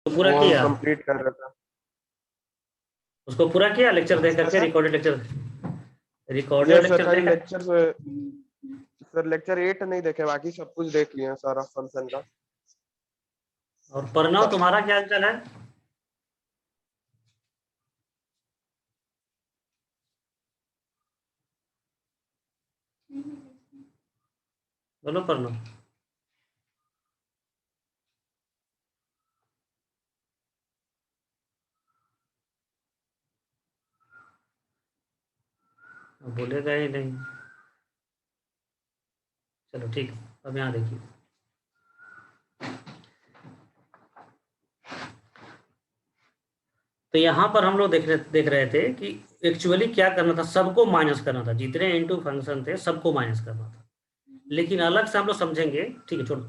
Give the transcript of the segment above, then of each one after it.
तो पूरा वो किया, कंप्लीट कर रहा था। उसको पूरा किया लेक्चर देख क्या करके, sir? Recorded lecture, recorded yes sir, lecture खाली देखा। लेक्चर सर लेक्चर 8 नहीं देखे, बाकी सब कुछ देख लिया सारा फंक्शन का। और प्रणव तुम्हारा क्या चल है? बोलो प्रणव। बोलेगा ही नहीं। चलो ठीक है, अब यहाँ देखिए। तो यहाँ पर हम लोग देख रहे थे कि एक्चुअली क्या करना था, सबको माइनस करना था, जितने इनटू फंक्शन थे सबको माइनस करना था। लेकिन अलग से हम लोग समझेंगे, ठीक है छोड़ो,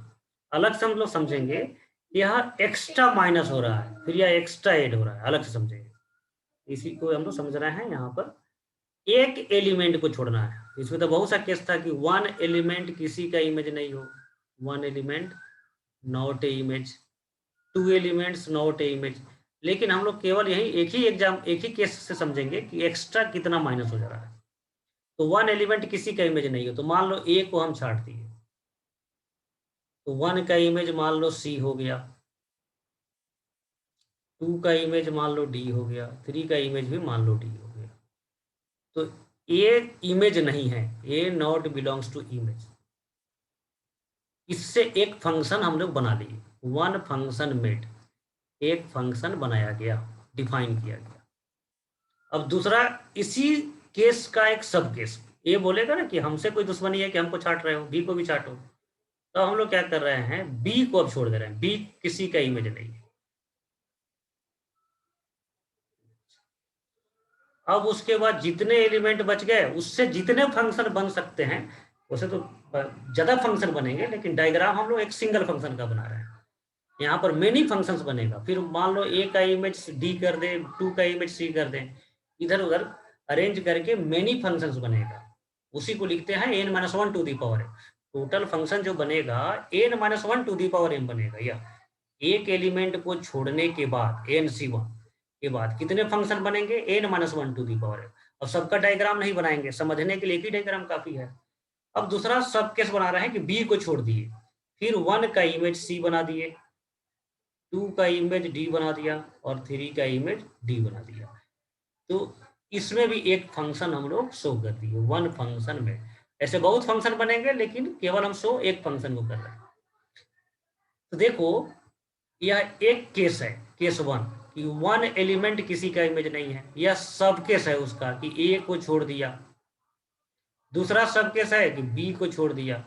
अलग से हम लोग समझेंगे यह एक्स्ट्रा माइनस हो रहा है, फिर यह एक्स्ट्रा ऐड हो रहा है, अलग से समझेंगे। इसी को हम लोग समझ रहे हैं। यहाँ पर एक एलिमेंट को छोड़ना है। इसमें तो बहुत सा केस था कि वन एलिमेंट किसी का इमेज नहीं हो, one element not a image, to elements not a image. लेकिन हम लोग केवल यही एक ही केस से समझेंगे कि एक्स्ट्रा कितना माइनस हो जा रहा है। तो वन एलिमेंट किसी का इमेज नहीं हो, तो मान लो ए को हम छाट दिए, तो वन का इमेज मान लो सी हो गया, टू का इमेज मान लो डी हो गया, थ्री का इमेज भी मान लो डी हो गया। तो ए इमेज नहीं है, ए नॉट बिलोंग्स टू इमेज। इससे एक फंक्शन हम लोग बना लिए, वन फंक्शन मेड, एक फंक्शन बनाया गया, डिफाइन किया गया। अब दूसरा, इसी केस का एक सब केस, ये बोलेगा ना कि हमसे कोई दुश्मनी है कि हमको छाट रहे हो, बी को भी छाटो। तो हम लोग क्या कर रहे हैं, बी को अब छोड़ दे रहे हैं, बी किसी का इमेज नहीं है। अब उसके बाद जितने एलिमेंट बच गए, उससे जितने फंक्शन बन सकते हैं, वैसे तो ज्यादा फंक्शन बनेंगे, लेकिन डायग्राम हम लोग एक सिंगल फंक्शन का बना रहे हैं। यहाँ पर मेनी फंक्शंस बनेगा। फिर मान लो ए का इमेज डी कर दे, टू का इमेज सी कर दें, इधर उधर अरेंज करके मेनी फंक्शंस बनेगा। उसी को लिखते हैं N minus one to the power M. Total function जो बनेगा N minus one to the power M बनेगा। या एक एलिमेंट को छोड़ने के बाद एन सी वन के बाद कितने फंक्शन बनेंगे, N minus one to the power M. अब सबका डायग्राम नहीं बनाएंगे, समझने के लिए एक ही डायग्राम काफी है। अब दूसरा सब केस बना रहे हैं कि बी को छोड़ दिए, फिर वन का इमेज सी बना दिए, टू का इमेज डी बना दिया, और थ्री का इमेज डी बना दिया। तो इसमें भी एक फंक्शन हम लोग शो कर दिए, वन फंक्शन में। ऐसे बहुत फंक्शन बनेंगे, लेकिन केवल हम शो एक फंक्शन को कर रहे हैं। तो देखो, यह एक केस है, केस वन, कि वन एलिमेंट किसी का इमेज नहीं है। यह सब केस है उसका, कि ए को छोड़ दिया। दूसरा सब केस है कि बी को छोड़ दिया।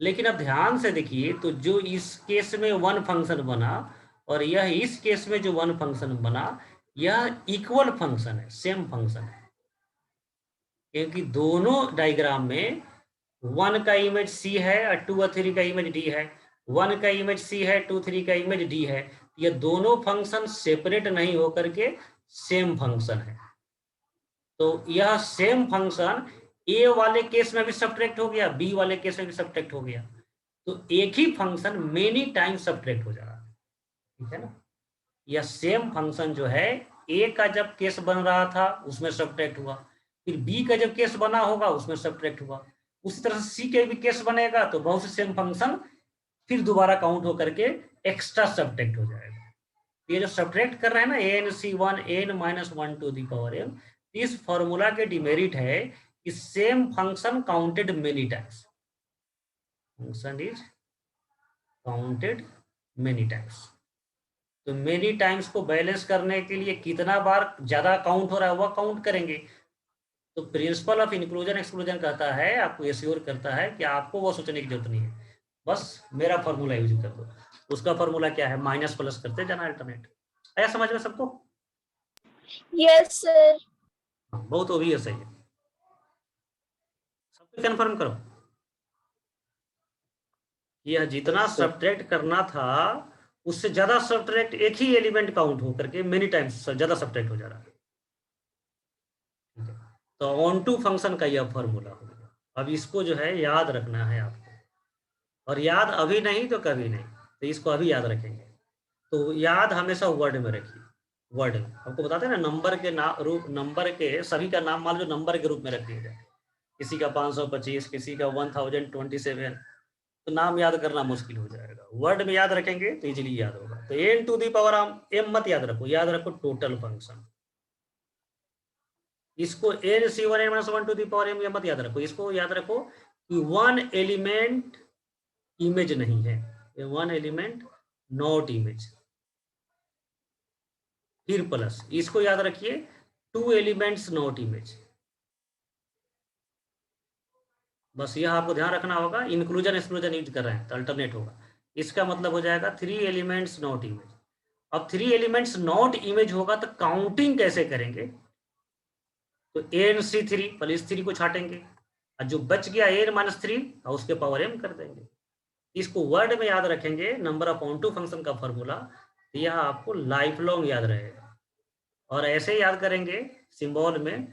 लेकिन अब ध्यान से देखिए, तो जो इस केस में वन फंक्शन बना, और यह इस केस में जो वन फंक्शन बना, यह इक्वल फंक्शन है, सेम फंक्शन है। क्योंकि दोनों डायग्राम में वन का इमेज सी है और टू और थ्री का इमेज डी है, वन का इमेज सी है, टू थ्री का इमेज डी है। ये दोनों फंक्शन सेपरेट नहीं होकर के सेम फंक्शन है। तो यह सेम फंक्शन ए वाले केस में भी सब्ट्रैक्ट हो गया, बी वाले केस में भी सब्ट्रैक्ट हो गया। तो एक ही फंक्शन मेनी टाइम सब्ट्रैक्ट हो जा रहा है, ठीक है ना। यह सेम फंक्शन जो है, ए का जब केस बन रहा था उसमें सब्ट्रैक्ट हुआ, फिर बी का जब केस बना होगा उसमें सब्ट्रैक्ट हुआ। उसी तरह से सी के भी केस बनेगा, तो बहुत से सेम फंक्शन फिर दोबारा काउंट होकर के एक्स्ट्रा सब्ट्रैक्ट हो जाएगा। ये जो सब्ट्रैक्ट कर रहे हैं ना, N C one N minus one to the power M, इस फॉर्मूला के डिमेरिट है कि same function counted many times, function is counted many times. तो मेनी टाइम्स को बैलेंस करने के लिए कितना बार ज्यादा काउंट हो रहा है वह काउंट करेंगे। तो प्रिंसिपल ऑफ इंक्लूजन एक्सक्लूजन कहता है, आपको एश्योर करता है कि आपको वो सोचने की जरूरत नहीं है, बस मेरा फॉर्मूला यूज कर दो। उसका फॉर्मूला क्या है, माइनस प्लस करते जाना अल्टरनेट। आया समझ में सबको? Yes sir. बहुत ओबियस है ये, सबको कन्फर्म करो। यह जितना सब्ट्रैक्ट करना था, उससे ज्यादा सब्ट्रैक्ट एक ही एलिमेंट काउंट हो करके मेनी टाइम्स ज्यादा सब्ट्रैक्ट हो जा रहा है। ठीक है, तो ऑन टू फंक्शन का यह फॉर्मूला हो गया। अब इसको जो है याद रखना है आपको, और याद अभी नहीं तो कभी नहीं। तो इसको अभी याद रखेंगे। तो याद हमेशा वर्ड में रखिए, वर्ड में। आपको बताते हैं ना, नंबर के रूप, नंबर के सभी का नाम मान लो नंबर के रूप में रख दिया जाए, किसी का 525, किसी का 1027, तो नाम याद करना मुश्किल हो जाएगा। वर्ड में याद रखेंगे तो इजीली याद होगा। तो N to the power M मत याद रखो, याद रखो टोटल फंक्शन। इसको N C one N minus one to the power M मत याद रखो, इसको याद रखो कि वन एलिमेंट इमेज नहीं है, ये वन एलिमेंट नॉट इमेज। फिर प्लस इसको याद रखिए टू एलिमेंट्स नॉट इमेज। बस यह आपको ध्यान रखना होगा। इंक्लूजन एक्सक्लूजन यूज कर रहे हैं तो अल्टरनेट होगा। इसका मतलब हो जाएगा थ्री एलिमेंट्स नॉट इमेज। अब थ्री एलिमेंट्स नॉट इमेज होगा तो काउंटिंग कैसे करेंगे? तो एन सी थ्री, पहले इस थ्री को छाटेंगे और जो बच गया एन माइनस थ्री और उसके पावर एम कर देंगे। इसको वर्ड में याद रखेंगे, number of onto function का फॉर्मूला, यह आपको लाइफ लॉन्ग याद रहेगा। और ऐसे याद करेंगे सिंबल में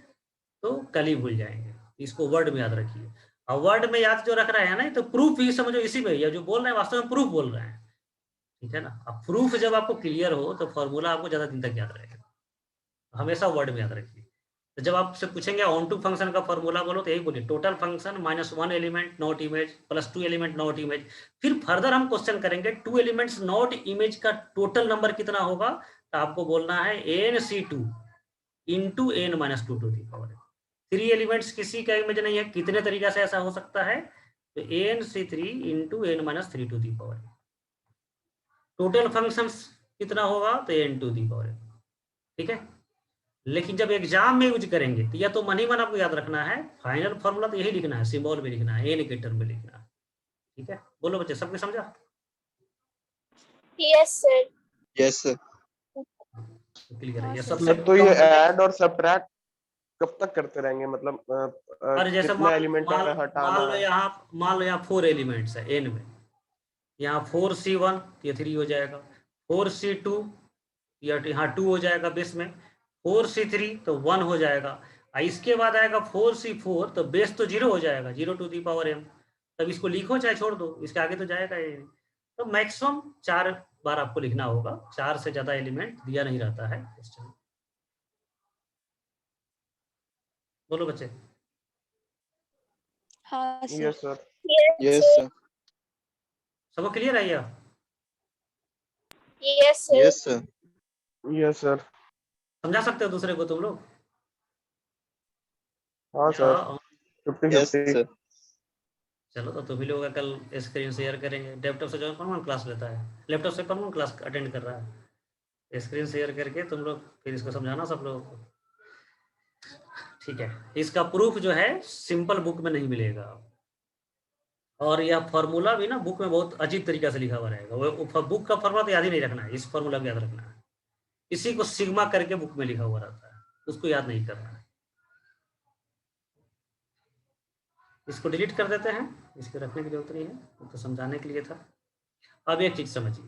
तो कल ही भूल जाएंगे। इसको वर्ड में याद रखिए। और वर्ड में याद जो रख रहे हैं ना, तो प्रूफ ही समझो इसी में, या जो बोल रहे हैं वास्तव में प्रूफ बोल रहे हैं, ठीक है ना। अब प्रूफ जब आपको क्लियर हो तो फॉर्मूला आपको ज्यादा दिन तक याद रहेगा। हमेशा वर्ड में याद रखिए। तो जब आपसे पूछेंगे ऑन टू फंक्शन का फॉर्मूला बोलो तो यही बोलिए total function minus one element not image plus two element not image. फिर फर्दर हम क्वेश्चन करेंगे टू एलिमेंट्स नॉट इमेज का टोटल नंबर कितना होगा, तो आपको बोलना है N C two into N minus two to the power. Three elements किसी का इमेज नहीं है, कितने तरीके से ऐसा हो सकता है? तो N C three into N minus three to the power. Total functions कितना होगा? तो एन टू दी पावर, ठीक है। लेकिन जब एग्जाम में यूज करेंगे तो या तो मन ही मन आपको याद रखना है, फाइनल फॉर्मूला तो यही लिखना है, सिंबल में लिखना है, एन के टर्म में लिखना है, ठीक है। बोलो बच्चे, सबने समझा? Yes, sir. Yes sir. Clear है ये हाँ, सबसे तो ये common है। ऐड और सब्ट्रैक्ट कब तक करते रहेंगे? मतलब और जैसे कितना एलिमेंट मान हटाना लो है? यहाँ 4 एलिमेंट्स है एन में, यहाँ 4C1 ये 3 हो जाएगा, 4C2 यहाँ 2 हो जाएगा बेस में, 4C3 तो 1 हो जाएगा, और इसके बाद आएगा 4C4 तो बेस तो 0 हो जाएगा, 0 टू दी पावर m। तब इसको लिखो चाहे छोड़ दो, इसके आगे तो जाएगा ये। तो मैक्सिमम 4 बार आपको लिखना होगा, 4 से ज्यादा एलिमेंट दिया नहीं रहता है क्वेश्चन। बोलो बच्चे। हाँ sir. Yes sir. Yes sir. सबको क्लियर है यह? Yes, sir. Yes sir. Yes sir. समझा सकते हो दूसरे को तुम लोग? हाँ सर, हाँ, 50-50। सर। चलो तो तुम भी लोग कल स्क्रीन शेयर करेंगे। लैपटॉप से जो कौन क्लास लेता है, लैपटॉप से कौन क्लास अटेंड कर रहा है? स्क्रीन शेयर करके तुम लोग फिर इसको समझाना सब लोगों को, ठीक है। इसका प्रूफ जो है सिंपल बुक में नहीं मिलेगा, और यह फॉर्मूला भी ना बुक में बहुत अजीब तरीका से लिखा हुआ रहेगा। वो बुक का फॉर्मूला तो याद ही नहीं रखना है, इस फॉर्मूला को याद रखना है। इसी को सिग्मा करके बुक में लिखा हुआ रहता है, उसको याद नहीं करना है। इसको डिलीट कर देते हैं, इसको रखने की जरूरत नहीं है, तो समझाने के लिए था। अब एक चीज समझिए,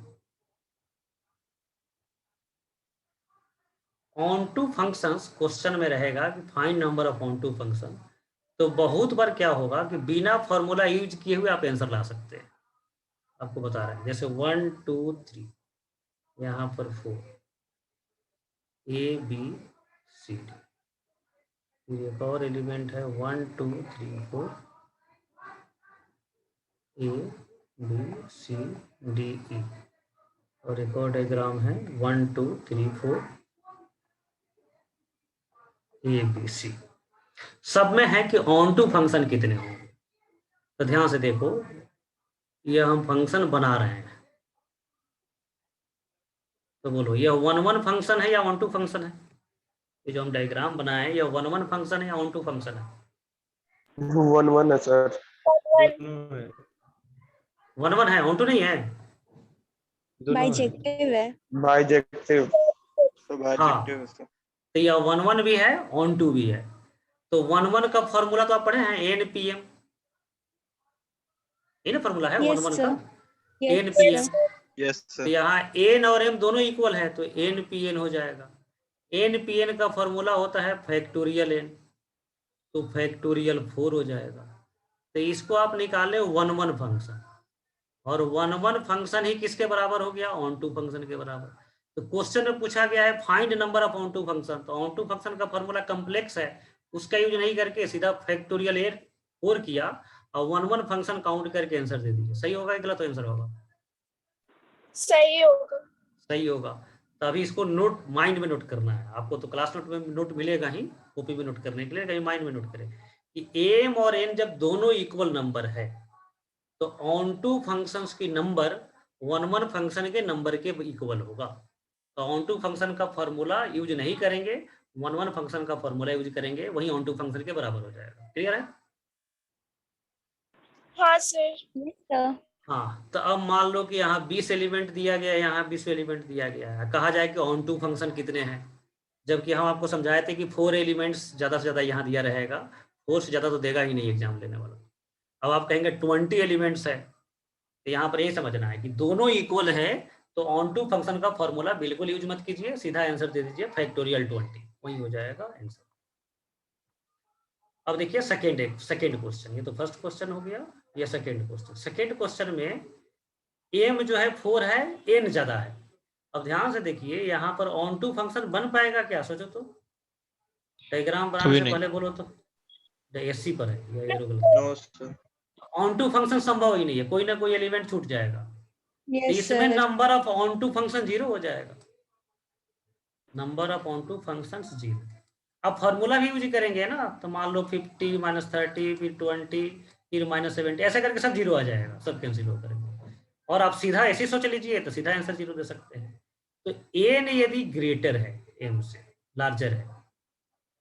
ऑन टू फंक्शंस क्वेश्चन में रहेगा कि find number of onto function, तो बहुत बार क्या होगा कि बिना फॉर्मूला यूज किए हुए आप आंसर ला सकते हैं। आपको बता रहे हैं जैसे 1 2 3, यहाँ पर 4 ABCD, फिर एक और एलिमेंट है 1 2 3 4 ABCDE, और एक और डायग्राम है 1 2 3 4 ABC। सब में है कि ऑन टू फंक्शन कितने होंगे। तो ध्यान से देखो, ये हम फंक्शन बना रहे हैं, तो बोलो ये 1 1 फंक्शन है या ऑन टू फंक्शन है? ये जो हम डायग्राम बनाए ये 1 1 फंक्शन है या ऑन टू फंक्शन है? 1 1 है सर। 1 1 है, ऑन टू नहीं है। बाइजेक्टिव है। बाइजेक्टिव। हाँ, तो यह 1 1 भी है, ऑन टू भी है। तो 1 1 का फॉर्मूला तो आप पढ़े हैं NPM, ये ना फॉर्मूला है 1 1 का, NPM। यस तो सर। यहाँ n और m दोनों इक्वल है तो NPN हो जाएगा। NPN का फॉर्मूला होता है फैक्टोरियल n, तो फैक्टोरियल 4 हो जाएगा। तो इसको आप निकाले 1 1 फंक्शन, और वन फंक्शन ही किसके बराबर हो गया, ऑन टू फंक्शन के बराबर। तो क्वेश्चन में पूछा गया है find number of onto function, तो ऑन टू फंक्शन का फॉर्मूला कम्प्लेक्स है, उसका यूज नहीं करके सीधा फैक्टोरियल 4 किया और वन फंक्शन काउंट करके आंसर दे दीजिए। सही होगा, गलत आंसर होगा? सही होगा। सही होगा। तो अभी इसको नोट माइंड में नोट करना है आपको, तो क्लास नोट में नोट मिलेगा ही, कॉपी में नोट करने के लिए, कहीं माइंड में नोट करें कि एम और एन जब दोनों इक्वल नंबर है तो ऑन टू फंक्शंस की नंबर वन फंक्शन के नंबर के इक्वल होगा। तो ऑन टू फंक्शन का फॉर्मूला यूज नहीं करेंगे, वन फंक्शन का फॉर्मूला यूज करेंगे, वही ऑन टू फंक्शन के बराबर हो जाएगा। क्लियर है? हाँ सर। हाँ, तो अब मान लो कि यहाँ 20 एलिमेंट दिया गया है, यहाँ 20 एलिमेंट दिया गया है, कहा जाए कि ऑन टू फंक्शन कितने हैं, जबकि हम आपको समझाए थे कि 4 एलिमेंट्स ज़्यादा से ज़्यादा यहाँ दिया रहेगा, 4 से ज़्यादा तो देगा ही नहीं एग्जाम लेने वाला। अब आप कहेंगे 20 एलिमेंट्स है, तो यहाँ पर ये समझना है कि दोनों इक्वल है, तो ऑन टू फंक्शन का फॉर्मूला बिल्कुल यूज मत कीजिए, सीधा आंसर दे दीजिए फैक्टोरियल 20, वही हो जाएगा आंसर। अब देखिए सेकेंड क्वेश्चन, ये तो फर्स्ट क्वेश्चन हो गया, ये सेकेंड क्वेश्चन। सेकेंड क्वेश्चन में एम जो है 4 है, एन ज्यादा है। अब ध्यान से देखिए यहाँ पर ऑन टू फंक्शन बन पाएगा क्या, सोचो तो, डायग्राम बनाने से पहले बोलो तो। एससी पर है ये एरो गलत। No sir. Onto function संभव ही नहीं है, कोई ना कोई एलिमेंट छूट जाएगा, तो इसमें number of onto function 0 हो जाएगा, number of onto function 0। अब फॉर्मूला भी यूज करेंगे ना, तो मान लो 50 - 30 फिर 20 फिर -70, ऐसे करके सब 0 आ जाएगा, सब कैंसिल हो करेंगे। और आप सीधा ऐसे सोच लीजिए तो सीधा आंसर 0 दे सकते हैं। तो एन यदि ग्रेटर है, एम से लार्जर है,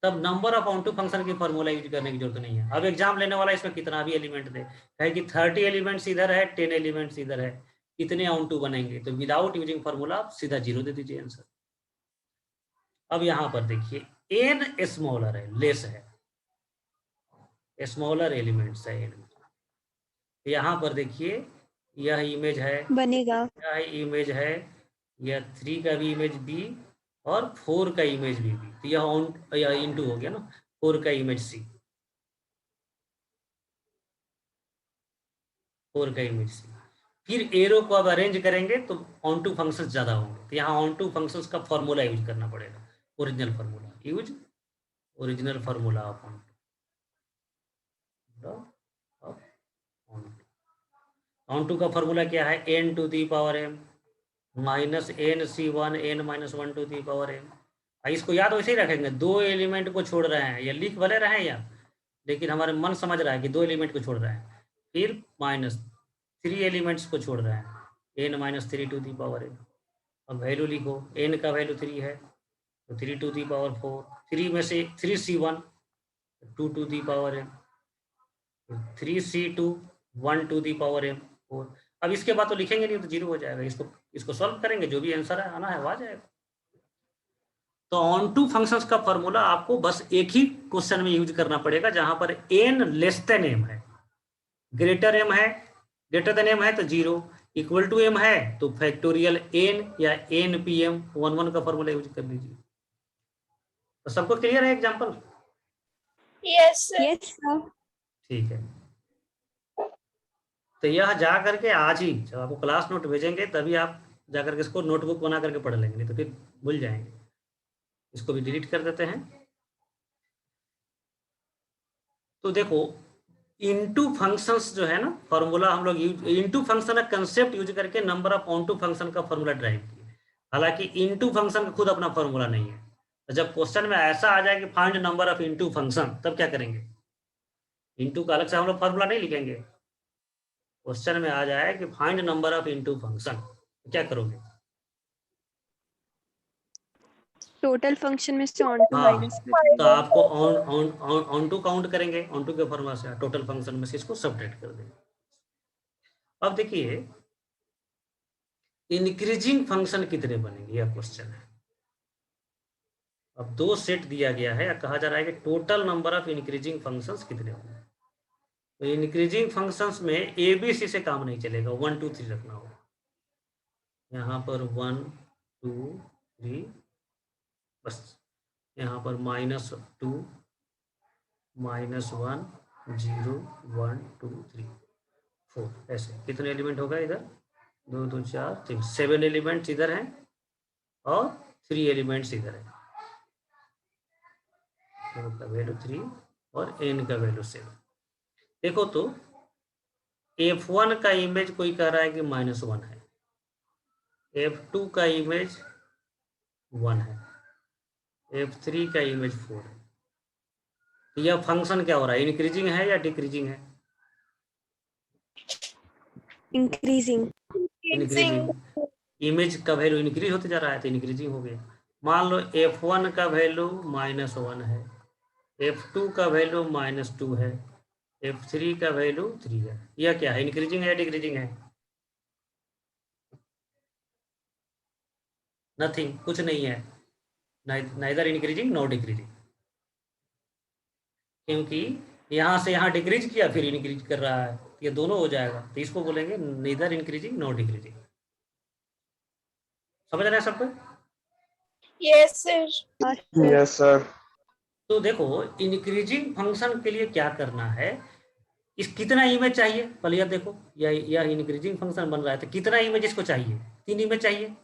तब number of onto function की फॉर्मूला यूज करने की जरूरत नहीं है। अब एग्जाम लेने वाला इसमें कितना भी एलिमेंट दे, कहे कि 30 एलिमेंट्स इधर है, 10 एलिमेंट्स इधर है, कितने ऑन टू बनेंगे, तो विदाउट यूजिंग फॉर्मूला आप सीधा 0 दे दीजिए आंसर। अब यहाँ पर देखिए एन स्मॉलर है, लेस है, स्मॉलर एलिमेंट्स है एन। यहाँ पर देखिए यह इमेज है बनेगा, यह इमेज है, यह 3 का भी इमेज बी और 4 का इमेज भी बी, तो यह इनटू हो गया ना, 4 का इमेज सी, 4 का इमेज सी। फिर एरो को अब अरेंज करेंगे तो ऑन टू फंक्शंस ज्यादा होंगे, तो यहाँ ऑन टू फंक्शंस का फॉर्मूला यूज करना पड़ेगा, original formula use, original formula of onto का फॉर्मूला क्या है, n to the power m minus N C one N -1 to the power m। इसको याद वैसे ही रखेंगे, 2 एलिमेंट को छोड़ रहे हैं, या लिख भले रहे हैं या, लेकिन हमारे मन समझ रहा है कि 2 एलिमेंट को छोड़ रहे हैं। फिर -3 एलिमेंट्स को छोड़ रहे हैं, n - 3 to the power m। अब वैल्यू लिखो, n का वैल्यू 3 है तो 3 टू दी पावर 4, 3 में से 3c1 2 to the power m, 3c2 1 to the power m 4। अब इसके बाद तो लिखेंगे नहीं तो 0 हो जाएगा, इसको सॉल्व करेंगे, जो भी आंसर है आना है वो आ जाएगा। तो ऑन टू फंक्शंस का फॉर्मूला आपको बस एक ही क्वेश्चन में यूज करना पड़ेगा, जहां पर n लेस देन m है, ग्रेटर m है, ग्रेटर देन m है तो 0, इक्वल टू m है तो फैक्टोरियल n या npm 11 का फॉर्मूला यूज कर लीजिए। तो सबको क्लियर है example? Yes sir. Yes sir. ठीक है, तो यह जा करके आज ही जब आपको क्लास नोट भेजेंगे तभी आप जा करके इसको नोटबुक बना करके पढ़ लेंगे, नहीं तो फिर भूल जाएंगे। इसको भी डिलीट कर देते हैं। तो देखो इनटू फंक्शंस जो है ना फॉर्मूला, हम लोग इनटू फंक्शन का कंसेप्ट यूज करके number of onto function का फॉर्मूला ड्राइव किए, हालांकि इनटू फंक्शन का खुद अपना फॉर्मूला नहीं है। तो जब क्वेश्चन में ऐसा आ जाए कि find number of into function, तब क्या करेंगे, इनटू का अलग से हम लोग फॉर्मूला नहीं लिखेंगे, क्वेश्चन में आ जाए कि find number of into function, तो क्या करोगे, टोटल फंक्शन में से ऑन टू हाँ, माइनस तो आपको ऑन टू काउंट करेंगे, ऑन टू के फॉर्मूला से टोटल फंक्शन में से इसको सबट्रैक्ट कर देंगे। अब देखिए इंक्रीजिंग फंक्शन कितने बनेंगे, यह क्वेश्चन है। अब 2 सेट दिया गया है, कहा जा रहा है कि total number of increasing functions कितने होंगे। तो इंक्रीजिंग फंक्शंस में ABC से काम नहीं चलेगा, 1 2 3 रखना होगा। यहाँ पर 1 2 3 बस, यहाँ पर -2 -1 0 1 2 3 4, ऐसे कितने एलिमेंट होगा इधर, 2 2 4 3, 7 एलिमेंट्स इधर हैं और 3 एलिमेंट्स इधर है। Q का वैल्यू 3 और n का वैल्यू 7। देखो तो F1 का इमेज कोई कह रहा है कि -1 है, F2 का इमेज 1 है, F3 का इमेज 4 है। तो यह फंक्शन क्या हो रहा है, इंक्रीजिंग है या डिक्रीजिंग है? इंक्रीजिंग। इंक्रीजिंग। इमेज का वैल्यू इंक्रीज होते जा रहा है तो इंक्रीजिंग हो गया। मान लो F1 का वैल्यू -1 है, F2 का वैल्यू -2 है, F3 का वैल्यू 3 है। यह क्या है, इंक्रीजिंग है या डिक्रीजिंग है? नथिंग, कुछ नहीं है, नाइदर इंक्रीजिंग नॉट डिक्रीजिंग, क्योंकि यहाँ से यहाँ डिक्रीज किया फिर इंक्रीज कर रहा है, ये दोनों हो जाएगा, तो इसको बोलेंगे नीदर इंक्रीजिंग नॉट डिक्रीजिंग। समझ रहे हैं सबको? Yes, sir. Yes sir. तो देखो इंक्रीजिंग फंक्शन के लिए क्या करना है, इस कितना इमेज चाहिए पहले यह देखो, यह इंक्रीजिंग फंक्शन बन रहा है तो कितना इमेज इसको चाहिए, 3 इमेज चाहिए,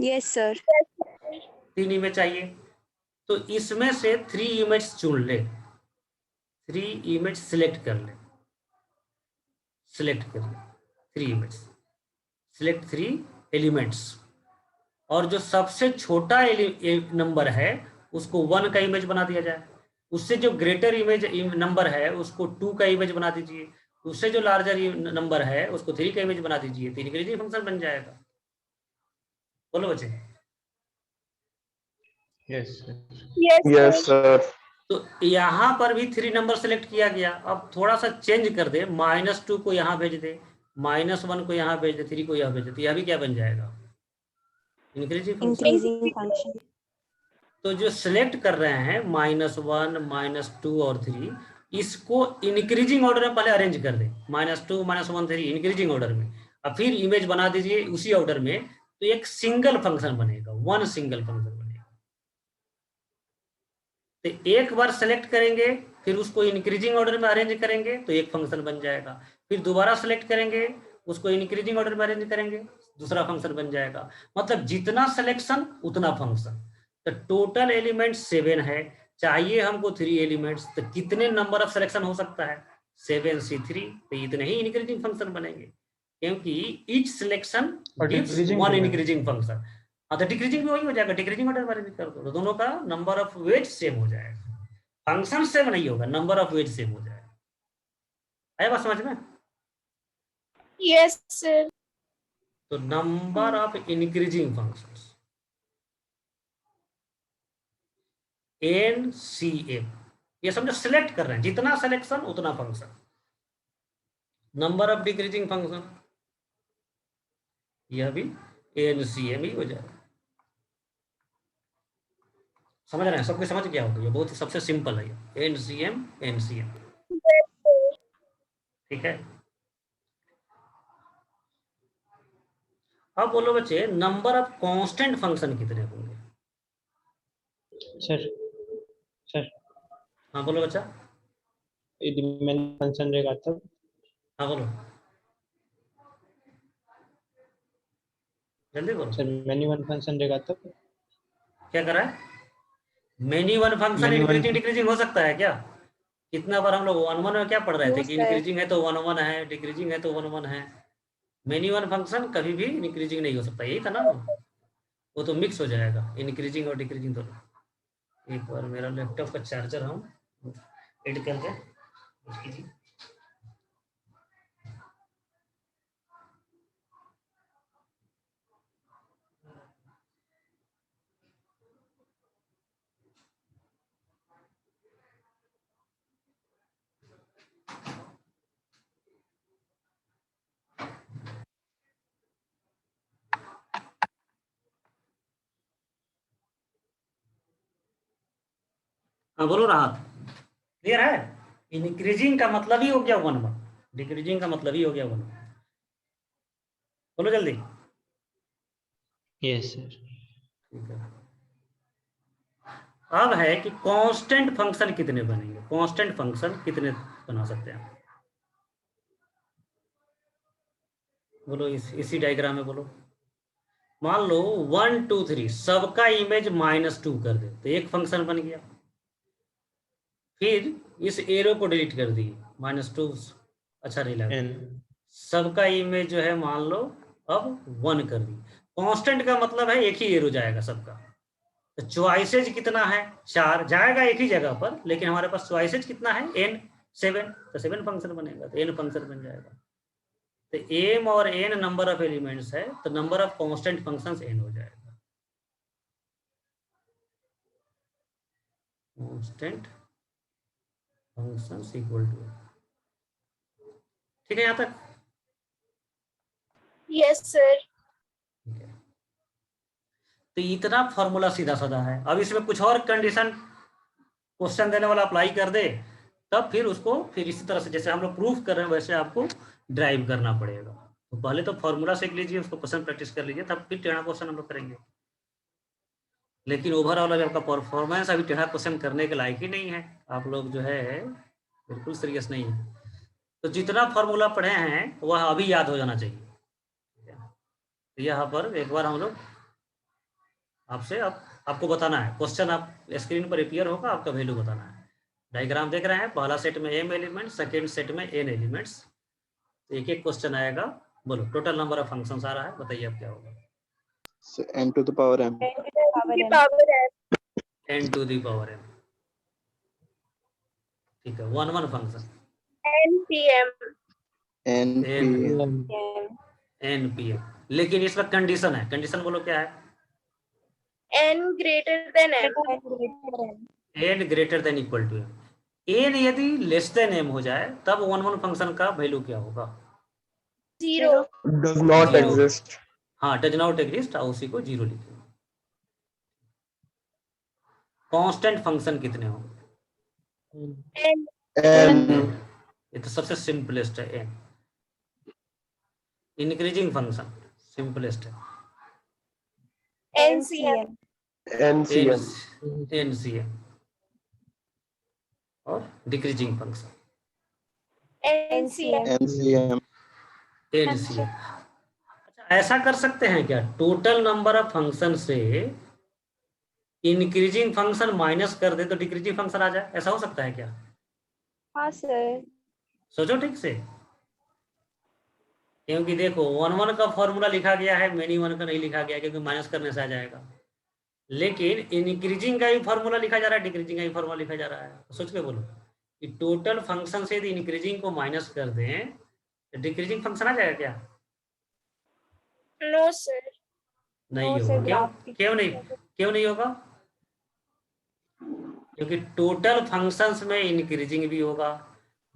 यस सर। 3 इमेज चाहिए। तो इसमें से 3 इमेज चुन ले, 3 इमेज सिलेक्ट कर ले, सिलेक्ट कर ले 3 इमेज, सिलेक्ट 3 एलिमेंट्स, और जो सबसे छोटा नंबर है उसको 1 का इमेज बना दिया जाए, उससे जो ग्रेटर इमेज नंबर है उसको 2 का इमेज बना दीजिए, उससे जो लार्जर नंबर है उसको 3 का इमेज बना दीजिए, तो इंक्रीजिंग फंक्शन बन जाएगा। बोलो बच्चे। Yes Yes, yes sir. Sir. तो यहाँ पर भी 3 नंबर सेलेक्ट किया गया, अब थोड़ा सा चेंज कर दे, -2 को यहाँ भेज दे, -1 को यहाँ भेज दे, 3 को यहाँ भेज दे, तो यह भी क्या बन जाएगा, इंक्रीजिंग फंक्शन। Increasing function. तो जो सिलेक्ट कर रहे हैं -1 -2 और 3, इसको इंक्रीजिंग ऑर्डर में पहले अरेंज कर दें, -2 -1 3 इंक्रीजिंग ऑर्डर में, और फिर इमेज बना दीजिए उसी ऑर्डर में, तो एक सिंगल फंक्शन बनेगा, 1 सिंगल फंक्शन बनेगा। तो एक बार सेलेक्ट करेंगे फिर उसको इंक्रीजिंग ऑर्डर में अरेंज करेंगे तो एक फंक्शन बन जाएगा, फिर दोबारा सेलेक्ट करेंगे उसको इंक्रीजिंग ऑर्डर में अरेंज करेंगे दूसरा फंक्शन बन जाएगा। मतलब जितना सिलेक्शन उतना फंक्शन। तो टोटल एलिमेंट 7 है, चाहिए हमको 3 एलिमेंट्स, तो कितने नंबर ऑफ सिलेक्शन हो सकता है, 7C3, तो इतने ही इंक्रीजिंग फंक्शन बनेंगे, क्योंकि each selection gives 1 increasing function. हाँ तो डिक्रीजिंग भी वही हो जाएगा, डिक्रीजिंग ऑर्डर बारे में कर दो तो दोनों का नंबर ऑफ वेट सेम हो जाएगा, फंक्शन सेम नहीं होगा, नंबर ऑफ वेट सेम हो जाएगा। आया बात समझ में? Yes, sir. तो number of increasing functions NCF, ये समझो सिलेक्ट कर रहे हैं, जितना सिलेक्शन उतना function. Number of decreasing function यह भी NCM ही हो जाएगा। समझ रहे हैं, सबको समझ गया होगा, ये बहुत ही सबसे सिंपल है, ये NCM NCM। ठीक है, अब बोलो बच्चे नंबर ऑफ कांस्टेंट फंक्शन कितने होंगे? सर सर हाँ बोलो बच्चा। यदि मैन फंक्शन रहेगा तब। हाँ बोलो, जल्दी बोलो। सर मेनी वन फंक्शन रहेगा तब। क्या कर रहा है, many one function increasing decreasing हो सकता है क्या? कितना बार हम लोग 1 1 में क्या पढ़ रहे थे कि इंक्रीजिंग है तो 1 1 है, डिक्रीजिंग है तो 1 1 है। मेनी वन फंक्शन कभी भी इंक्रीजिंग नहीं हो सकता, यही था ना, वो तो मिक्स हो जाएगा इंक्रीजिंग और डिक्रीजिंग दोनों। एक बार मेरा लैपटॉप का चार्जर हम एड करके कीजिए। हाँ बोलो राहत, क्लियर है? इंक्रीजिंग का मतलब ही हो गया 1 1, डिक्रीजिंग का मतलब ही हो गया 1 1। बोलो जल्दी। Yes sir. ठीक है, अब है कि कांस्टेंट फंक्शन कितने बनेंगे, कांस्टेंट फंक्शन कितने बना सकते हैं? बोलो इसी डायग्राम में बोलो। मान लो 1 2 3 सबका इमेज -2 कर दे तो एक फंक्शन बन गया। फिर इस एरो को डिलीट कर दिए, -2 अच्छा नहीं लगा। n सबका इमेज जो है मान लो अब 1 कर दी। कांस्टेंट का मतलब है एक ही एरो जाएगा सबका। तो चॉइसेज कितना है? 4 जाएगा एक ही जगह पर, लेकिन हमारे पास चॉइसेज कितना है? n 7, तो 7 फंक्शन बनेगा, तो n फंक्शन बन जाएगा। तो m और n नंबर ऑफ एलिमेंट्स है, तो number of constant functions n हो जाएगा। कांस्टेंट फंक्शंस इक्वल टू, ठीक है यहाँ तक? Yes, sir. ठीक है। तो इतना फॉर्मूला सीधा साधा है। अब इसमें कुछ और कंडीशन क्वेश्चन देने वाला अप्लाई कर दे, तब फिर उसको फिर इसी तरह से जैसे हम लोग प्रूफ कर रहे हैं वैसे आपको ड्राइव करना पड़ेगा। तो पहले तो फॉर्मूला सीख लीजिए, उसको क्वेश्चन प्रैक्टिस कर लीजिए, तब फिर टेढ़ा क्वेश्चन हम लोग करेंगे। लेकिन ओवरऑल अभी आपका परफॉर्मेंस अभी टेढ़ा क्वेश्चन करने के लायक ही नहीं है। आप लोग जो है बिल्कुल सीरियस नहीं है। तो जितना फॉर्मूला पढ़े हैं वह अभी याद हो जाना चाहिए। तो यहाँ पर एक बार हम लोग आपसे अब आपको बताना है, क्वेश्चन आप स्क्रीन पर अपीयर होगा, आपका वैल्यू बताना है। डायग्राम देख रहे हैं, पहला सेट में m एलिमेंट, सेकेंड सेट में n एलिमेंट्स। तो एक एक क्वेश्चन आएगा। बोलो टोटल नंबर ऑफ फंक्शंस आ रहा है, बताइए अब क्या होगा? So n to the power m. The power m. n to the power m, ठीक है। 1 1 फंक्शन npm. npm. npm, लेकिन इसमें कंडीशन है। कंडीशन बोलो क्या है? N greater than m. n greater than equal to m। n यदि less than m हो जाए तब 1 1 फंक्शन का वैल्यू क्या होगा? 0. Does not Zero. exist. हाँ, डज नॉट एग्जिस्ट, और उसी को 0 लिखेंगे। कांस्टेंट फंक्शन कितने होंगे? N. n. ये तो सबसे सिंपलेस्ट है n। इंक्रीजिंग फंक्शन सिंपलेस्ट है ncm. ncm. NCM। और decreasing function ncm. ncm. NCM। अच्छा, ऐसा कर सकते हैं क्या, टोटल नंबर ऑफ फंक्शन से इंक्रीजिंग फंक्शन माइनस कर दे तो डिक्रीजिंग फंक्शन आ जाए? ऐसा हो सकता है क्या? हाँ सर। सोचो ठीक से, क्योंकि देखो 1 1 का फॉर्मूला लिखा गया है, मेनी 1 का नहीं लिखा गया क्योंकि माइनस करने से आ जाएगा। लेकिन इंक्रीजिंग का ही फॉर्मूला लिखा जा रहा है, डिक्रीजिंग का ही फॉर्मूला लिखा जा रहा है। सोच के बोलो कि टोटल फंक्शन से यदि इंक्रीजिंग को माइनस कर दें तो डिक्रीजिंग फंक्शन आ जाएगा क्या? No, sir. नहीं No, होगा। sir, क्यों? graph क्यों नहीं होगा? क्योंकि टोटल फंक्शंस में इंक्रीजिंग भी होगा,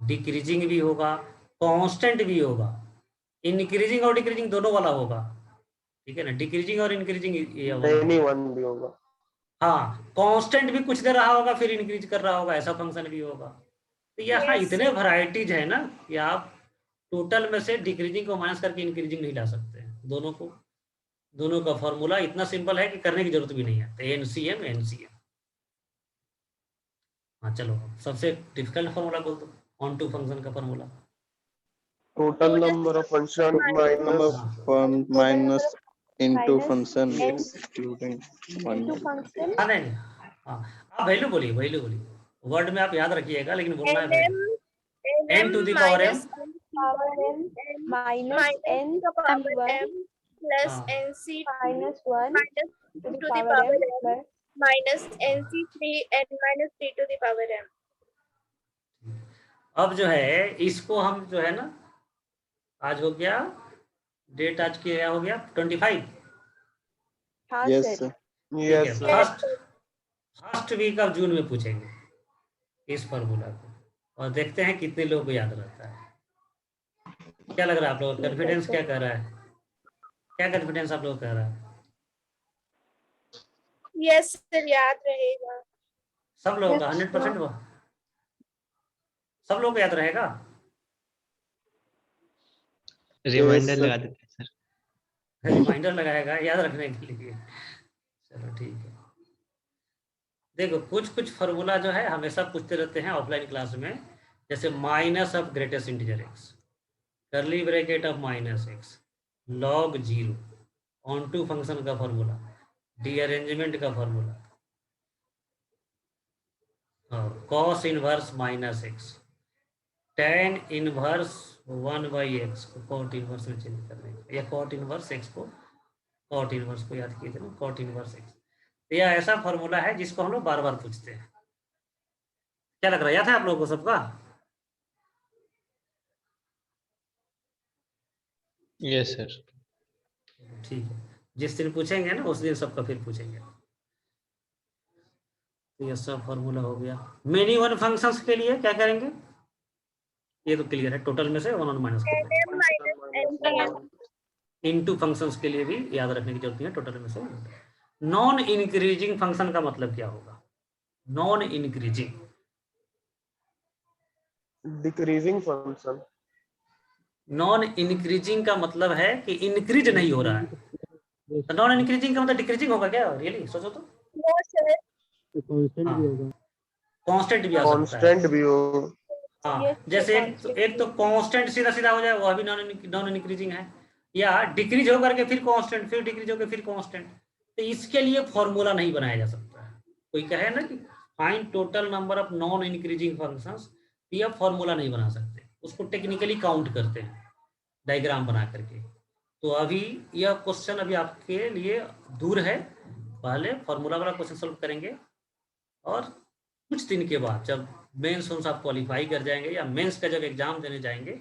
डिक्रीजिंग भी होगा, कांस्टेंट भी होगा। इंक्रीजिंग और डिक्रीजिंग दोनों वाला होगा, ठीक है ना? डिक्रीजिंग और इंक्रीजिंग ये वाला Any होगा। one भी होगा। हाँ, कांस्टेंट भी कुछ दे रहा होगा फिर इंक्रीज कर रहा होगा, ऐसा फंक्शन भी होगा। तो यहाँ Yes, इतने sir. वैरायटीज है ना कि आप टोटल में से डिक्रीजिंग को माइनस करके इंक्रीजिंग नहीं ला सकते हैं। दोनों का फॉर्मूला इतना सिंपल है कि करने की जरूरत भी नहीं है। तो NCM। हाँ चलो, सबसे डिफिकल्ट फॉर्मूला बोल दो, ऑन टू फंक्शन का formula. Total number of function Number minus of minus into Minus function n excluding one. into function हाँ नहीं, हाँ आप वैल्यू बोलिए, वर्ड में आप याद रखिएगा, लेकिन बोलना है value. n to the power m, power n minus n the power p1 m plus हाँ। nc minus 1 minus to to the the power power n m plus minus nc3 and minus 3 to the power m. अब जो है इसको हम जो है ना, आज हो गया डेट, आज क्या हो गया 25। हाँ Yes, सर। sir. yes sir. First week of June में पूछेंगे इस फॉर्मूला को, और देखते हैं कितने लोगों को याद रहता है। क्या लग रहा है आप लोगों का कॉन्फिडेंस क्या कह रहा है? क्या कॉन्फिडेंस आप लोग कह रहा है? Yes, sir, याद रहेगा। सब लोगों का 100%? सब लोगों को याद रहेगा? Reminder sir. लगा देते हैं सर। रिमाइंडर लगाएगा याद रखने के लिए। चलो ठीक है। देखो कुछ फॉर्मूला जो है हमेशा पूछते रहते हैं ऑफलाइन क्लास में, जैसे minus of greatest integer x, curly bracket of minus x, log 0 onto function का फॉर्मूला, रीअरेंजमेंट का फॉर्मूला, और cos inverse minus x, tan inverse 1/x को कॉट इनवर्स में चेंज करने का, या कॉट इनवर्स एक्स को कॉट इनवर्स को याद किए थे ना, कॉट इनवर्स एक्स। तो यह ऐसा फॉर्मूला है जिसको हम लोग बार बार पूछते हैं। क्या लग रहा है, याद है आप लोगों को सबका? Yes, sir. ठीक है, जिस दिन पूछेंगे ना उस दिन सबका फिर पूछेंगे। तो ये सब फॉर्मूला हो गया। मेनी वन फंक्शंस के लिए क्या करेंगे, ये तो क्लियर है, टोटल में से वन और माइनस कर देंगे। m minus n into functions के लिए भी याद रखने की जरूरत नहीं है, टोटल में से। नॉन इंक्रीजिंग फंक्शन का मतलब क्या होगा? Non increasing, decreasing function. Non increasing का मतलब है कि इंक्रीज नहीं हो रहा है। तो नॉन इंक्रीजिंग का मतलब डिक्रीजिंग होगा क्या? रियली सोचो तो। no sir कांस्टेंट भी आ सकता है। कांस्टेंट भी हो। हाँ, Yes, जैसे constant एक तो कांस्टेंट सीधा सीधा हो जाए, वह भी नॉन इंक्रीजिंग है, या डिक्रीज होकर के फिर कांस्टेंट, फिर डिक्रीज होकर फिर कांस्टेंट। तो इसके लिए फॉर्मूला नहीं बनाया जा सकता है। कोई कहे ना कि find total number of non increasing functions, यह फॉर्मूला नहीं बना सकते, उसको टेक्निकली काउंट करते हैं डायग्राम बना करके। तो अभी यह क्वेश्चन अभी आपके लिए दूर है, पहले फॉर्मूला वाला क्वेश्चन सॉल्व करेंगे, और कुछ दिन के बाद जब मेंस हम आप क्वालिफाई कर जाएंगे या मेंस का जब एग्जाम देने जाएंगे,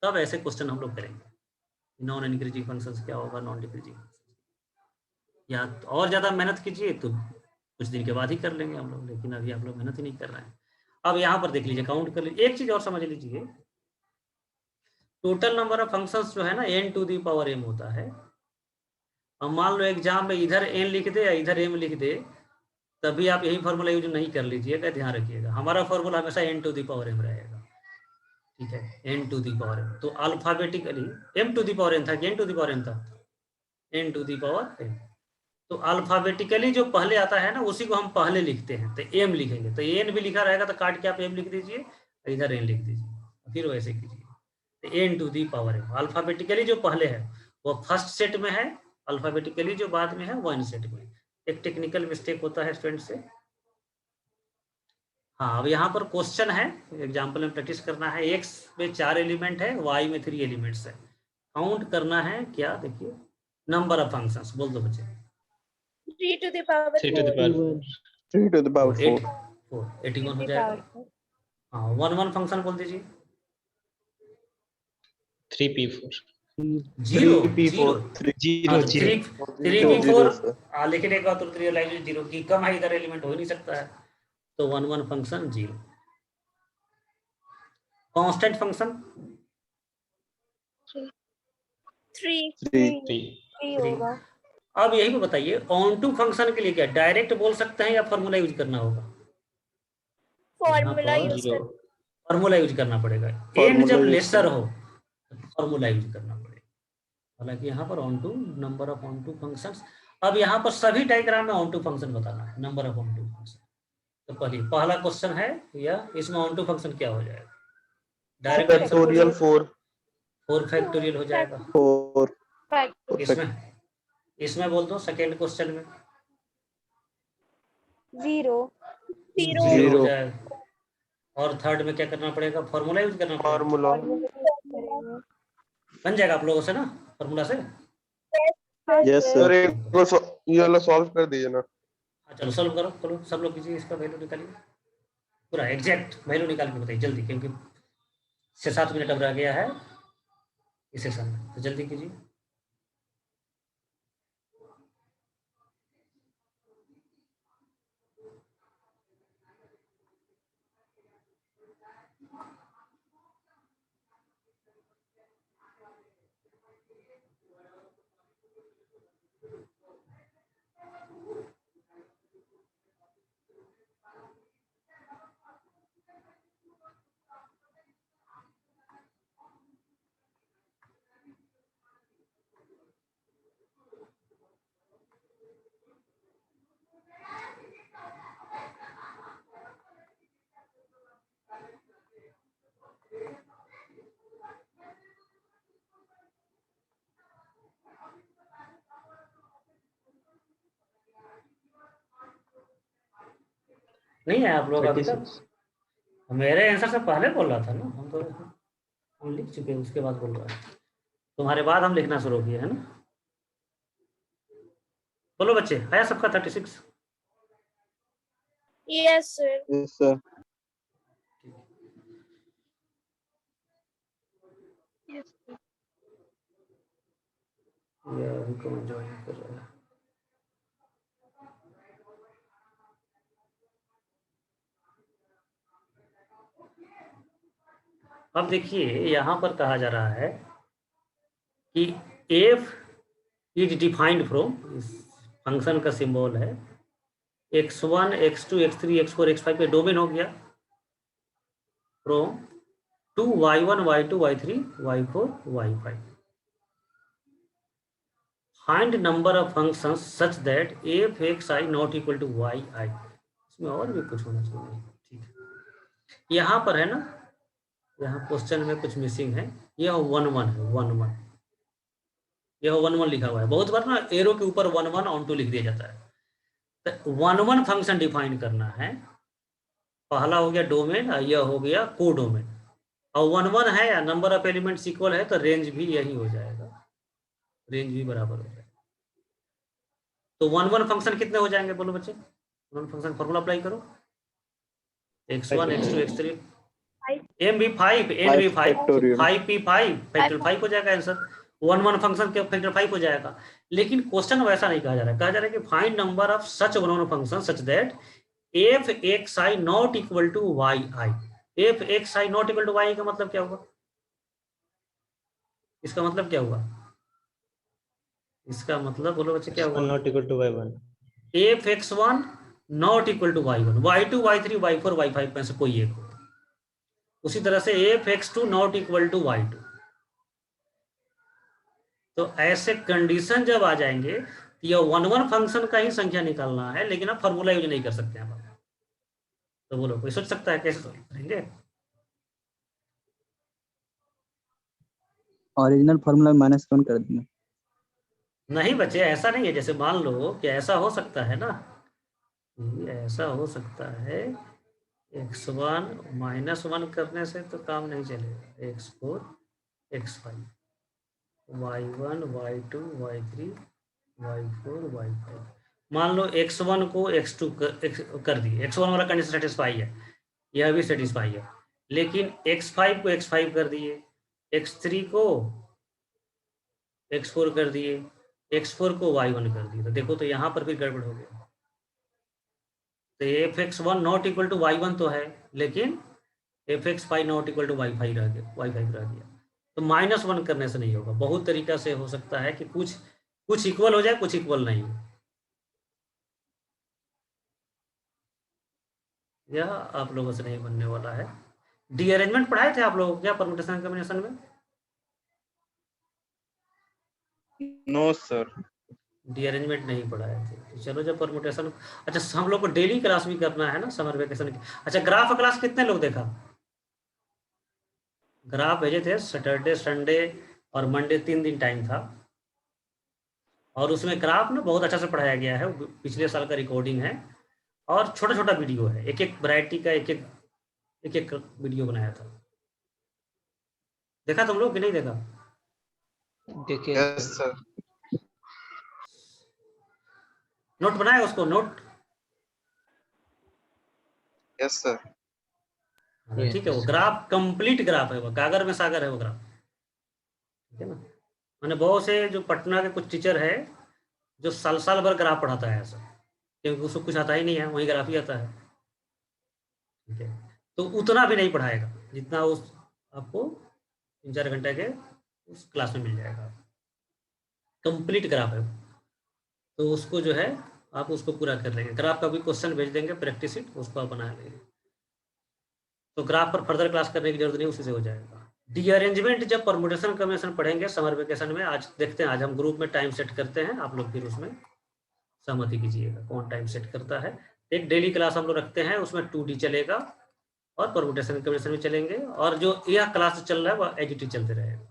तब ऐसे क्वेश्चन हम लोग करेंगे। नॉन इंक्रीजिंग फंक्शंस क्या होगा, नॉन डिक्रीजिंग, या और ज़्यादा मेहनत कीजिए तो कुछ दिन के बाद ही कर लेंगे हम लोग, लेकिन अभी आप लोग मेहनत ही नहीं कर रहे हैं। अब यहाँ पर देख लीजिए, काउंट कर लीजिए। एक चीज़ और समझ लीजिए, टोटल नंबर ऑफ फंक्शंस जो है ना n to the power m होता है। अब मान लो एग्जाम में इधर n लिख दे या इधर m लिख दे, तभी आप यही फॉर्मूला यूज नहीं कर लीजिएगा, ध्यान रखिएगा। हमारा फॉर्मूला हमेशा n to the power m रहेगा, ठीक है, n to the power m। तो alphabetically m to the power n था कि n to the power m था, n to the power m। तो अल्फाबेटिकली जो पहले आता है ना, उसी को हम पहले लिखते हैं, तो m लिखेंगे। तो n भी लिखा रहेगा तो काट के आप m लिख दीजिए, इधर n लिख दीजिए, फिर वैसे कीजिए। तो n to the power m alphabetically जो पहले है वो फर्स्ट सेट में है, अल्फाबेटिकली जो बाद में है वन सेट में। एक टेक्निकल मिस्टेक होता है स्टूडेंट से। हाँ, अब यहाँ पर क्वेश्चन है, एग्जाम्पल में प्रैक्टिस करना है। x में 4 एलिमेंट है, y में 3 एलिमेंट्स है। काउंट करना है क्या, देखिए, नंबर ऑफ फंक्शंस बोल दो बच्चे। 3 to the power 3 to the 4 power 3 to the power 4. 81 हो 3 जाएगा। power हाँ, वन फंक्शन बोल दीजिए। 3p4. Zero 3p4 0 0. 3p4, sir. लेकिन एक बात और रियलाइज जीरो की कम है, इधर एलिमेंट हो ही नहीं सकता है, तो one function zero. Constant function 3 3. 3 3। होगा। अब यही को बताइए, ऑन टू फंक्शन के लिए क्या डायरेक्ट बोल सकते हैं या फॉर्मूला यूज करना होगा? formula use 0. कर फॉर्मूला यूज करना पड़ेगा। एन Formula जब use लेसर हो तो फॉर्मूला यूज करना पड़ेगा। हालांकि यहाँ पर onto, number of onto functions. अब यहाँ पर सभी डायग्राम में ऑन टू फंक्शन बताना है, number of onto function. तो पहला क्वेश्चन है, या इसमें ऑन टू फंक्शन क्या हो जाएगा? डायरेक्ट आंसर फैक्टोरियल 4 4 फैक्टोरियल हो जाएगा। 4. इसमें बोल दो सेकेंड क्वेश्चन में 0 0 जीरो हो 0. जाएगा। और थर्ड में क्या करना पड़ेगा? फॉर्मूला यूज करना पड़ेगा। फार्मूला। करेंगे। बन जाएगा आप लोगों से ना फॉर्मूला से? Yes, सर sir. एक को ये वाला सॉल्व कर दीजिए ना। हाँ, चलो सॉल्व करो, चलो सब लोग कीजिए, इसका वैल्यू निकालिए, पूरा एग्जैक्ट वैल्यू निकाल के बताइए जल्दी, क्योंकि 6-7 मिनट अब रह गया है इस सेशन में, तो जल्दी कीजिए। नहीं है आप लोग अभी तक? 36 मेरे आंसर से पहले बोल रहा था ना, हम लिख चुके हैं, उसके बाद बोल रहा है तुम्हारे बाद हम लिखना शुरू किए है ना। बोलो बच्चे, आया सबका 36? Yes, sir. Yes, sir. Yes, sir. ये अभी कौन ज्वाइन कर रहा है? अब देखिए यहाँ पर कहा जा रहा है कि एफ इज डिफाइंड फ्रॉम, इस फंक्शन का सिंबल है x1 x2 x3 x4 x5 पे डोमेन हो गया from to y1 y2 y3 y4 y5। Find number of functions such that f x i not equal to y i. इसमें और भी कुछ होना चाहिए, ठीक है। यहाँ पर है ना, यहाँ क्वेश्चन में कुछ मिसिंग है, यह 1 1 है, 1 1, यह 1 1 लिखा हुआ है। बहुत बार ना एरो के ऊपर 1 1 ऑन टू लिख दिया जाता है। तो 1 1 फंक्शन डिफाइन करना है। पहला हो गया डोमेन और यह हो गया को डोमेन, और 1 1 है या नंबर ऑफ एलिमेंट्स इक्वल है तो रेंज भी यही हो जाएगा, रेंज भी बराबर हो जाएगा। तो 1 1 फंक्शन कितने हो जाएंगे बोलो बच्चे? 1 फंक्शन फॉर्मूला अप्लाई करो, x1 x2 x3 m भी 5 n भी 5 factorial. 5p5 फैक्टर 5 हो जाएगा आंसर। 1 1 फंक्शन के फैक्टर 5 हो जाएगा। लेकिन क्वेश्चन वैसा नहीं कहा जा रहा है, कहा जा रहा है कि find number of such 1 1 function such that f x i not equal to y i. F x i not equal to y i मतलब क्या हुआ? इसका मतलब क्या हुआ? इसका मतलब बोलो बच्चे क्या हुआ? not equal to y1. F x one not equal to y one, y two y three y four y five में से कोई एक हो। उसी तरह से f x two not equal to y two. तो ऐसे कंडीशन जब आ जाएंगे तो यह 1 1 फंक्शन का ही संख्या निकालना है, लेकिन आप फॉर्मूला यूज नहीं कर सकते हैं। तो बोलो कोई सोच सकता है कैसे सोल्व करेंगे? ओरिजिनल फॉर्मूला -1 कर देना। नहीं बच्चे, ऐसा नहीं है। जैसे मान लो कि ऐसा हो सकता है ना, ऐसा हो सकता है x1 -1 करने से तो काम नहीं चलेगा। x4 x5 y1 y2 y3 y4 y5। मान लो x1 को x2 कर दिए, x1 वाला कंडीशन सेटिस्फाई है, यह भी सेटिस्फाई है। लेकिन x5 को x5 कर दिए, x3 को x4 कर दिए, x4 को y1 कर दिए, तो देखो तो यहाँ पर भी गड़बड़ हो गया। तो f x one not equal to y one तो है, लेकिन f x five not equal to y five रह गया, वाई फाइव रह गया। तो -1 करने से नहीं होगा। बहुत तरीका से हो सकता है कि कुछ इक्वल हो जाए, कुछ इक्वल नहीं हो। यह आप लोगों से नहीं बनने वाला है। डी अरेंजमेंट पढ़ाए थे आप लोगों को क्या परम्यूटेशन कॉम्बिनेशन में? No sir. डी अरेंजमेंट नहीं पढ़ाए थे। तो चलो जब परम्यूटेशन, अच्छा हम लोग को डेली क्लास भी करना है ना समर वेकेशन की। अच्छा ग्राफ क्लास कितने लोग देखा? ग्राफ भेजे थे सैटरडे संडे और मंडे, 3 दिन टाइम था। और उसमें ग्राफ ना बहुत अच्छा से पढ़ाया गया है, पिछले साल का रिकॉर्डिंग है और छोटा छोटा वीडियो है, एक एक वैरायटी का एक एक वीडियो बनाया था। देखा तुम लोग कि नहीं देखा? देखिए यस सर। नोट बनाया उसको, नोट? Yes sir. ठीक है। वो ग्राफ कंप्लीट ग्राफ है, वो कागर में सागर है वो ग्राफ, ठीक है ना। मैंने बहुत से जो पटना के कुछ टीचर है जो साल भर ग्राफ पढ़ाता है ऐसा, क्योंकि उसको कुछ आता ही नहीं है, वही ग्राफ ही आता है, ठीक है। तो उतना भी नहीं पढ़ाएगा जितना उस आपको 3-4 घंटे के उस क्लास में मिल जाएगा। कंप्लीट ग्राफ है, तो उसको जो है आप उसको पूरा कर लेंगे। ग्राफ का भी क्वेश्चन भेज देंगे, प्रैक्टिस शीट, उसको आप बना लेंगे। तो ग्राफ पर फर्दर क्लास करने की जरूरत नहीं, उसी से हो जाएगा। डी अरेंजमेंट जब परम्यूटेशन कॉम्बिनेशन पढ़ेंगे समर वेकेशन में, आज देखते हैं, आज हम ग्रुप में टाइम सेट करते हैं, आप लोग फिर उसमें सहमति कीजिएगा कौन टाइम सेट करता है। एक डेली क्लास हम लोग रखते हैं, उसमें 2D चलेगा और परम्यूटेशन कॉम्बिनेशन में चलेंगे, और जो यह क्लास चल रहा है वह एजीटी चलते रहेगा।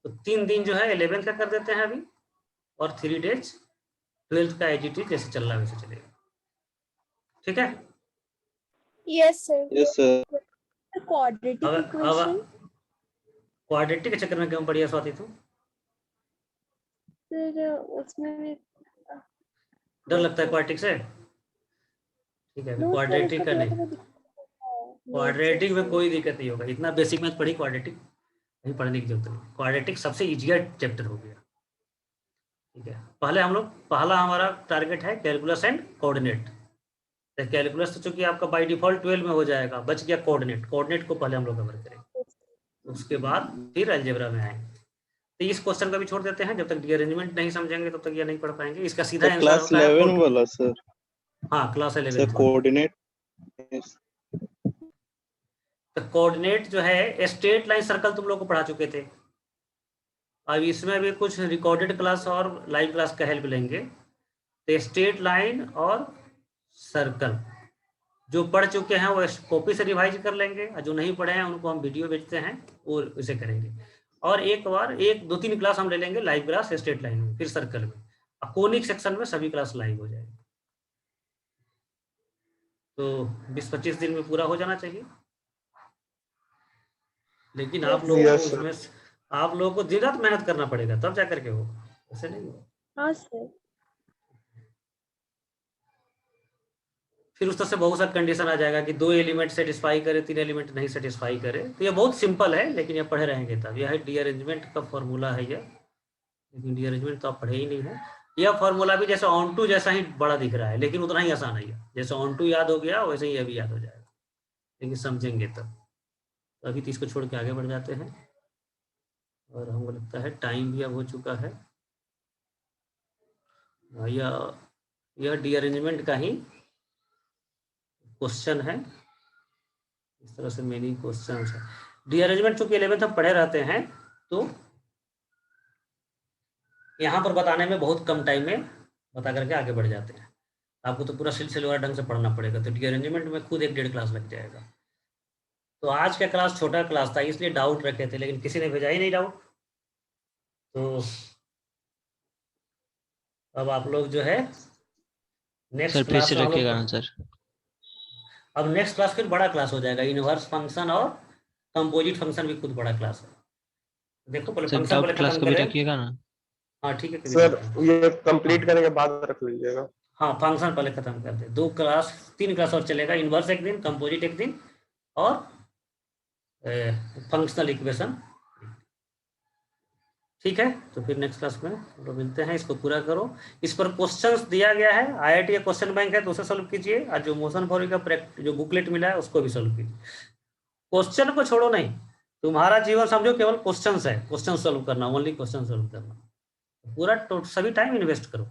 तो 3 दिन जो है 11 का कर देते हैं अभी, और 3 डेज 12th का एजीटी जैसे चल रहा है वैसे चलेगा, ठीक है। Yes, sir. Yes sir. Quadratic अब equation. क्वाड्रेटिक के चक्कर में क्यों पड़ी है स्वाति तू? सर उसमें भी डर लगता है क्वाड्रेटिक से? ठीक है, No, sir, क्वाड्रेटिक इसका का नहीं, थोड़ा थोड़ा दिक्कत है। क्वाड्रेटिक में कोई दिक्कत नहीं होगा, इतना बेसिक मैथ पढ़ी, क्वाड्रेटिक नहीं पढ़ने की जरूरत नहीं। क्वाड्रेटिक सबसे इजियर चैप्टर हो गया। ठीक है, पहला हमारा टारगेट है कैलकुलस एंड कोऑर्डिनेट। कैलकुलस तो चूंकि आपका बाय डिफॉल्ट 12 में हो जाएगा, बच गया कोऑर्डिनेट को पहले हम लोग कवर करेंगे, उसके बाद फिर अलजेब्रा में आएंगे। तो इस क्वेश्चन का भी छोड़ देते हैं, जब तक रीअरेंजमेंट नहीं समझेंगे तब तक ये नहीं पढ़ पाएंगे। इसका सीधा आंसर क्लास होता है 11 वाला सर। हाँ, क्लास सर 11 कोऑर्डिनेट। तो कोऑर्डिनेट जो है स्ट्रेट लाइन सर्कल तुम लोग को पढ़ा चुके थे। अब इसमें भी कुछ रिकॉर्डेड क्लास और लाइव क्लास का हेल्प लेंगे। तो स्ट्रेट लाइन और सर्कल जो पढ़ चुके हैं वो कॉपी से रिवाइज कर लेंगे, और जो नहीं पढ़े हैं उनको हम वीडियो भेजते हैं और उसे करेंगे। और एक बार 1-2-3 क्लास हम ले लेंगे लाइव क्लास स्ट्रेट लाइन में, फिर सर्कल में, और कोनिक सेक्शन में सभी क्लास लाइव हो जाएगी। तो 20-25 दिन में पूरा हो जाना चाहिए। लेकिन आप लोगों को Yes, sir. उसमें आप लोगों को दिन रात मेहनत करना पड़ेगा, तब जा करके हो, ऐसे नहीं हो। हाँ सर। फिर उस तरह से बहुत सा कंडीशन आ जाएगा कि 2 एलिमेंट सेटिस्फाई करे, 3 एलिमेंट नहीं सेटिस्फाई करे। तो ये बहुत सिंपल है, लेकिन ये पढ़े रहेंगे तब। यह है डीअरेंजमेंट का फॉर्मूला है यह, लेकिन डीअरेंजमेंट तो आप पढ़े ही नहीं है। यह फॉर्मूला भी जैसे ऑन टू जैसा ही बड़ा दिख रहा है, लेकिन उतना ही आसान है। जैसे ऑन टू याद हो गया वैसे ही यह भी याद हो जाएगा, लेकिन समझेंगे तब। तो अभी तो इसको छोड़ के आगे बढ़ जाते हैं, और हमको लगता है टाइम भी अब हो चुका है। यह डीअरेंजमेंट का ही क्वेश्चन है। इस तरह से मेनी क्वेश्चन है। डीअरेंजमेंट चूंकि 11th हम पढ़े रहते हैं, तो यहाँ पर बताने में बहुत कम टाइम में बता करके आगे बढ़ जाते हैं। आपको तो पूरा सिलसिलेवार ढंग से पढ़ना पड़ेगा, तो डीअरेंजमेंट में खुद 1-1.5 क्लास लग जाएगा। तो आज का क्लास छोटा क्लास था, इसलिए डाउट रखे थे, लेकिन किसी ने भेजा ही नहीं डाउट। तो अब आप लोग जो है नेक्स्ट सर फिर से क्लास में रखिएगा ना सर। अब नेक्स्ट क्लास फिर बड़ा क्लास हो जाएगा। इनवर्स फंक्शन और कंपोजिट फंक्शन भी खुद बड़ा क्लास है। देखो पहले सर फंक्शन डाउट पहले क्लास खत्म को भी करें। रखिएगा ना। हाँ ठीक है, कभी सर देखते हैं। ये कंप्लीट करने के बाद रख लीजिएगा। हाँ, फंक्शन पहले खत्म कर दे। 3 क्लास और चलेगा। इनवर्स एक दिन, कंपोजिट एक दिन, और फंक्शनल इक्वेशन। ठीक है, तो फिर नेक्स्ट क्लास में हम लोग मिलते हैं। इसको पूरा करो। इस पर क्वेश्चंस दिया गया है, IIT का क्वेश्चन बैंक है तो उसे सोल्व कीजिए, और जो मोशन फॉरी का जो बुकलेट मिला है उसको भी सोल्व कीजिए। क्वेश्चन को छोड़ो नहीं, तुम्हारा जीवन समझो केवल क्वेश्चंस है, क्वेश्चन सोल्व करना, ओनली क्वेश्चन सोल्व करना। पूरा सभी टाइम इन्वेस्ट करो।